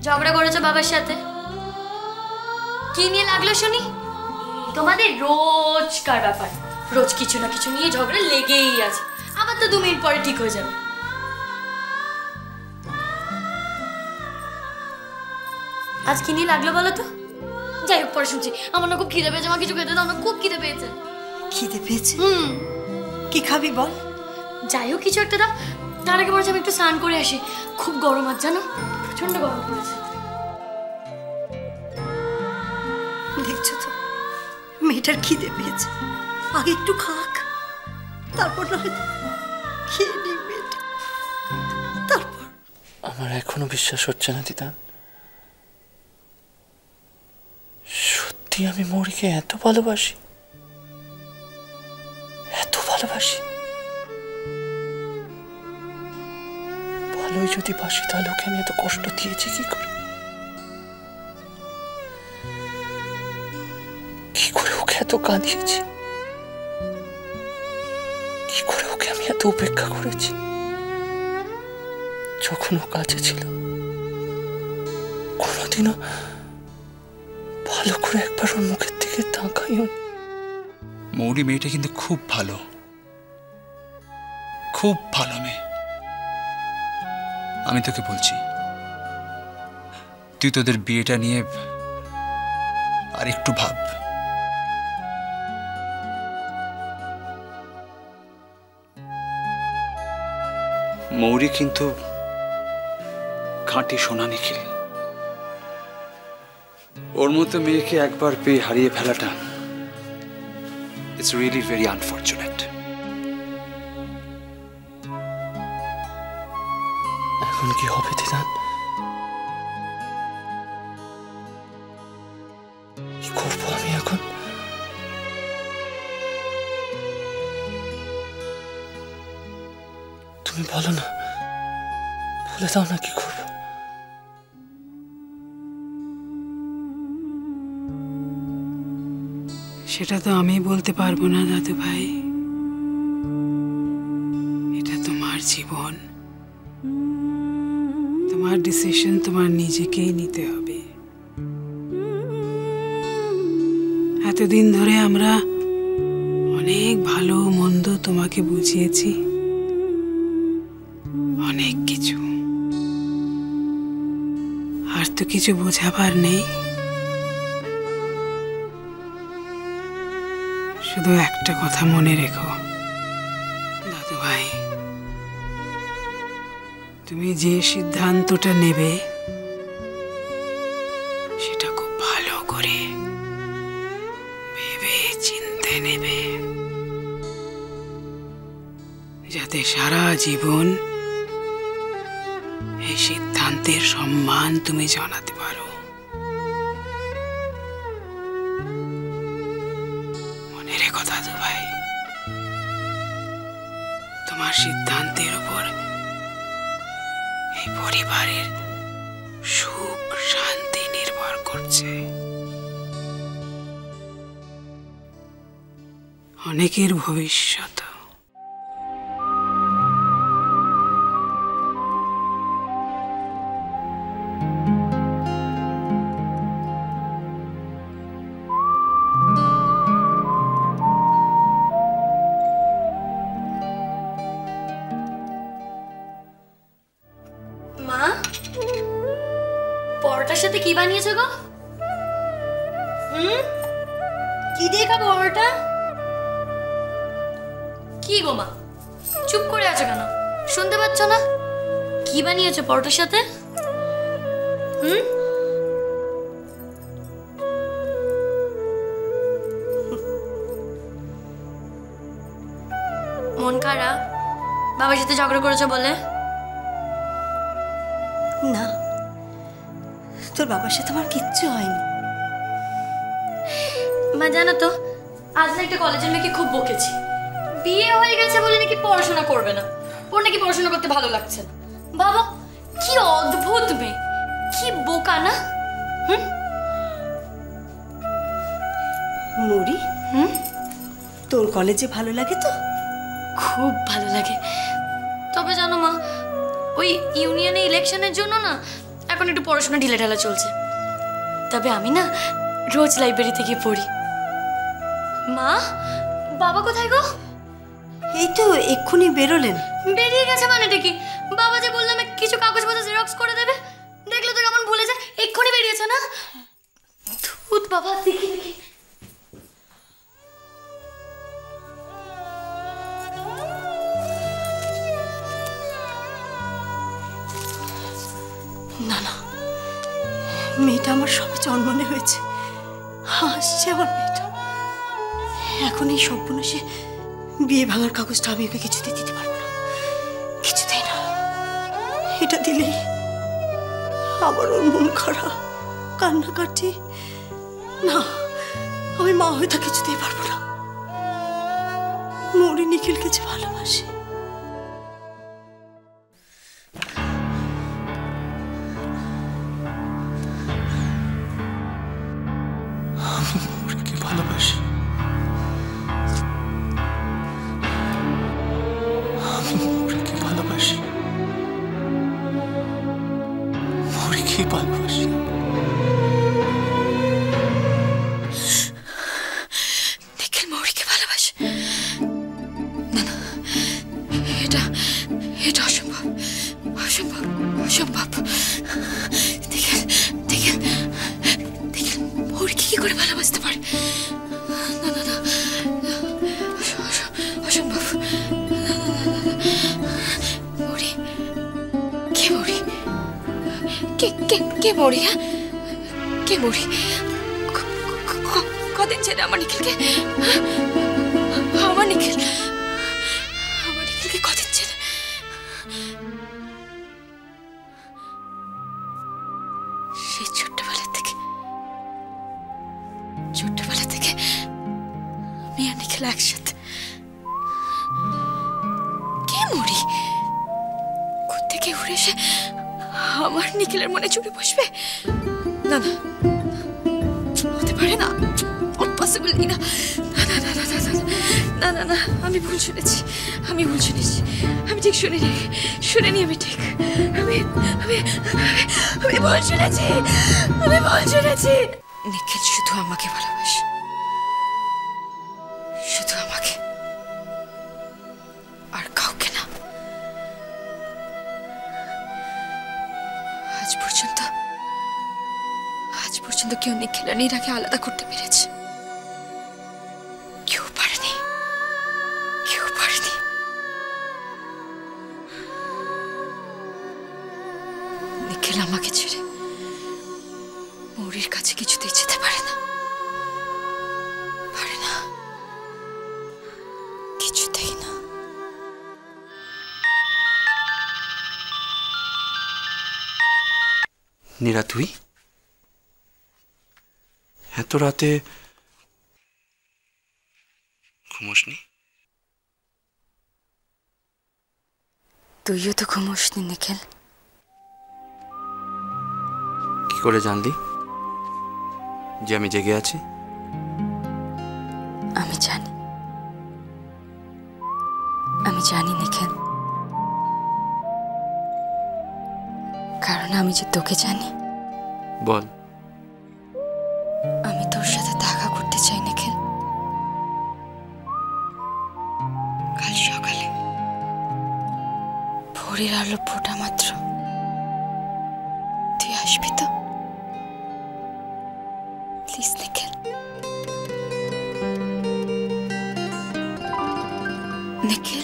ঝগড়া করেছো বাবার সাথে? কি নিয়ে লাগলো শুনি? তোমাদের রোজকার ব্যাপার, রোজ কিছু না কিছু নিয়ে ঝগড়া লেগেই আছে। আবার তো 2 মিনিট পরে ঠিক হয়ে যাবে। আজ কি নিয়ে লাগলো বলো তো? যাই হোক, পরে শুনছি। আমার না খুব খিদে পেয়েছে, আমার কিছু খেতে দাও না, খুব খিদে পেয়েছে। খিদে পেয়েছে? কি খাবি বল? যাই হোক কিছু একটা দাও। তার আগে বলছি আমি একটু স্নান করে আসি, খুব গরম আজ জানো, প্রচন্ড গরম পড়েছে। দেখছো তো মেয়েটার খিদে পেয়েছে, আগে একটু খাক, তারপর না হয়তো খেয়ে নিবে। তারপর আমার এখনো বিশ্বাস হচ্ছে না দিদান, সত্যি আমি মৌরিকে এত ভালোবাসি, এত ভালোবাসি। ভালোই যদি বাসি তাহলে ওকে আমি এত কষ্ট দিয়েছি কি করে? কি করে ওকে এত কাঁদিয়েছি? কি করে ওকে আমি এত উপেক্ষা করেছি? যখন ও কাছে ছিল কোনোদিনও ভালো করে একবার ওর মুখের দিকে তাকাইও। মৌরি মেয়েটা কিন্তু খুব ভালো, খুব ভালো মেয়ে। আমি তোকে বলছি, তুই তোদের বিয়েটা নিয়ে আর একটু ভাব। মৌরি কিন্তু খাঁটি সোনা নিখিল। ওর মতো মেয়েকে একবার পেয়ে হারিয়ে ফেলাটা ইটস রিয়েলি ভেরি আনফর্চুনেট। এখন কি হবে দিদান? কি করবো আমি এখন? তুমি বলো না, বলে দাও না কি করবো। সেটা তো আমি বলতে পারবো না দাদু ভাই, এটা তোমার জীবন, তোমার ডিসিশন তোমার নিজেকেই নিতে হবে। এতদিন ধরে আমরা অনেক ভালো মন্দ তোমাকে বুঝিয়েছি, অনেক কিছু, আর তো কিছু বোঝাবার নেই। শুধু একটা কথা মনে রেখো দাদু ভাই, তুমি যে সিদ্ধান্তটা নেবে সেটা খুব ভালো করে ভেবে চিন্তে নেবে, যাতে সারা জীবন এই সিদ্ধান্তের সম্মান তুমি জানাতে পারো। মনে রেখো দাদু ভাই, তোমার সিদ্ধান্তের উপর এই পরিবারের সুখ শান্তি নির্ভর করছে। অনেকের ভবিষ্যৎ। মা, পরোটার সাথে কি বানিয়েছো গো? কি দিয়ে খাবো পরোটা? কি গো মা, চুপ করে আছো কেন? শুনতে পাচ্ছ না? কি বানিয়েছো পরোটার সাথে? মন খারাপ? বাবার সাথে ঝগড়া করেছো বলে? না, তোর বাবার সাথে আমার কিচ্ছু হয়নি। মা জানো তো, আজ না একটা কলেজের মেয়েকে খুব বকেছি। বিয়ে হয়ে গেছে বলে নাকি পড়াশোনা করবে না, ওর নাকি পড়াশোনা করতে ভালো লাগছে না। বাবা, কি অদ্ভুত মেয়ে, কি বোকা না? মৌরি, তোর কলেজে ভালো লাগে তো? খুব ভালো লাগে। তবে জানো মা, ওই ইউনিয়নে ইলেকশনের জন্য না এখন একটু পড়াশোনা ঢিলেঢালা চলছে। তবে আমি না রোজ লাইব্রেরি থেকে পড়ি। মা, বাবা কোথায় গো? এই তো এক্ষুনি বেরোলেন। বেরিয়ে গেছে মানেটা কি? বাবা যে বললাম কিছু কাগজপত্র জেরক্স করে দেবে, দেখলে তো কেমন ভুলে যায়। এক্ষুনি বেরিয়েছে না? ধুত বাবা, দেখি দেখি। না না, মেয়েটা আমার সবে জন্মনে হয়েছে, হাসছে আমার মেয়েটা। এখন এই সর্বনাশে বিয়ে ভাঙার কাগজটা আমি ওকে কিছুতেই দিতে পারবো না, কিছুতেই না। এটা দিলেই আবার ওর মন খারাপ, কান্নাকাটি। না, আমি মা হয়ে তা কিছুতেই পারবো না। মৌরি নিখিলকে যে ভালোবাসে। আমি মৌরিকে ভালোবাসি। আমি মৌরিকে ভালোবাসি। মৌরিকে ভালোবাসি। নিখিল মৌরিকে ভালোবাসে? না না, এটা এটা অসম্ভব, অসম্ভব, অসম্ভব। নিখিল নিখিল নিখিল মৌরিকে কি করে ভালোবাসতে পারে? না না না, অসম্ভব। মৌরি, কে মৌরি? কে কে কে মৌরি? হ্যাঁ, কে মৌরি? কদিন ছেড়ে আমার নিখিলকে, আমার নিখিল, আমার নিখিলকে কদিন ছেড়ে? সেই ছোট্টবেলা থেকে, ছোট্টবেলা থেকে আমি আর নিখিল একসাথে। কে মৌরি? কোত্থেকে উড়ে এসে আমার নিখিলের মনে চুরি বসবে? না না, হতে পারে না, পসিবল না। না না না না না না না না, আমি ভুল শুনেছি, আমি ভুল শুনেছি, আমি ঠিক শুনিনি, শুনিনি আমি ঠিক, আমি আমি আমি ভুল শুনেছি, আমি ভুল শুনেছি। নিখিল শুধু আমাকে ভালোবাসে, শুধু আমাকে, আর কাউকে না। আজ পর্যন্ত কেউ নিখিল আর নীরাকে আলাদা করতে পেরেছে? কেউ পারেনি, কেউ পারেনি। নিখিল আমাকে ছেড়ে মৌরির কাছে কিছুতেই যেতে পারে না, পারে না, কিছুতেই না। নীরা, তুই এত রাতে ঘুমোসনি? তুইও তো ঘুমোসনি নিখিল। কি করে জানলি যে আমি জেগে আছি? আমি জানি, আমি জানি নিখিল, কারণ আমি যে তোকে জানি। বল। আমি তোর সাথে দেখা করতে চাই নিখিল। কাল সকালে ভোরের আলো ফোটা মাত্র তুই আসবি তো? প্লিজ নিখিল। নিখিল,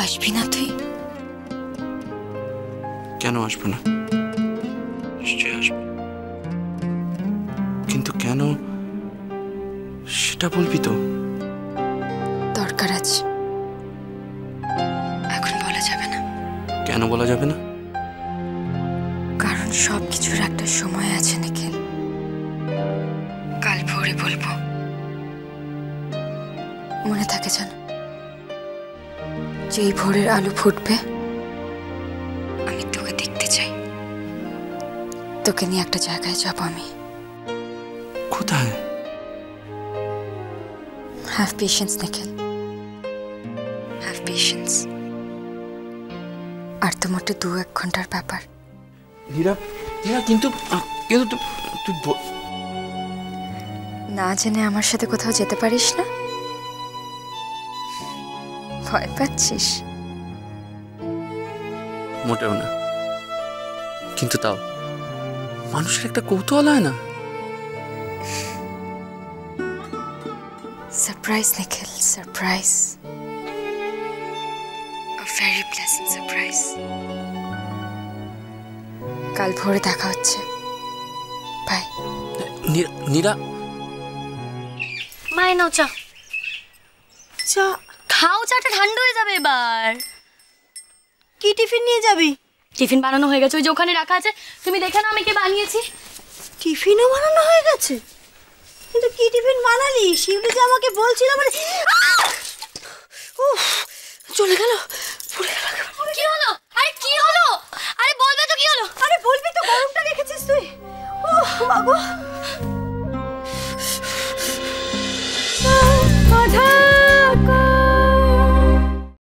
আসবি না তুই? কেন আসবো না? নিশ্চয়ই আসবো, কিন্তু কেন সেটা বলবি তো? দরকার আছে, এখন বলা যাবে না। কেন বলা যাবে না? কারণ সবকিছুর একটা সময় আছে নিখিল। কাল ভোরে বলবো, মনে থাকে যেন। যেই ভোরের আলো ফুটবে আমি তোকে দেখতে চাই। তোকে নিয়ে একটা জায়গায় যাব আমি। কোথায়? Have patience Nikhil. পেশেন্স। আর তো মোটে 2-1 ঘন্টার ব্যাপার। নীরা নীরা কিন্তু কিন্তু তুই না জেনে আমার সাথে কোথাও যেতে পারিস না? ভয় পাচ্ছিস? মোটেও না, কিন্তু তাও মানুষের একটা কৌতূহল হয় না? Surprise Nikhil, surprise. A very pleasant surprise. কাল ভোরে দেখা হচ্ছে। বাই। নীরা মায়ের নাও চা। চা? খাও, চাটা ঠান্ডা হয়ে যাবে এবার। কি টিফিন নিয়ে যাবি? টিফিন বানানো হয়ে গেছে, ওই যে ওখানে রাখা আছে, তুমি দেখে নাও আমি কে বানিয়েছি। টিফিনও বানানো হয়ে গেছে? কিন্তু কি টিফিন বানালি? শিউলি যে আমাকে বলছিল মানে উফ, চলে গেল।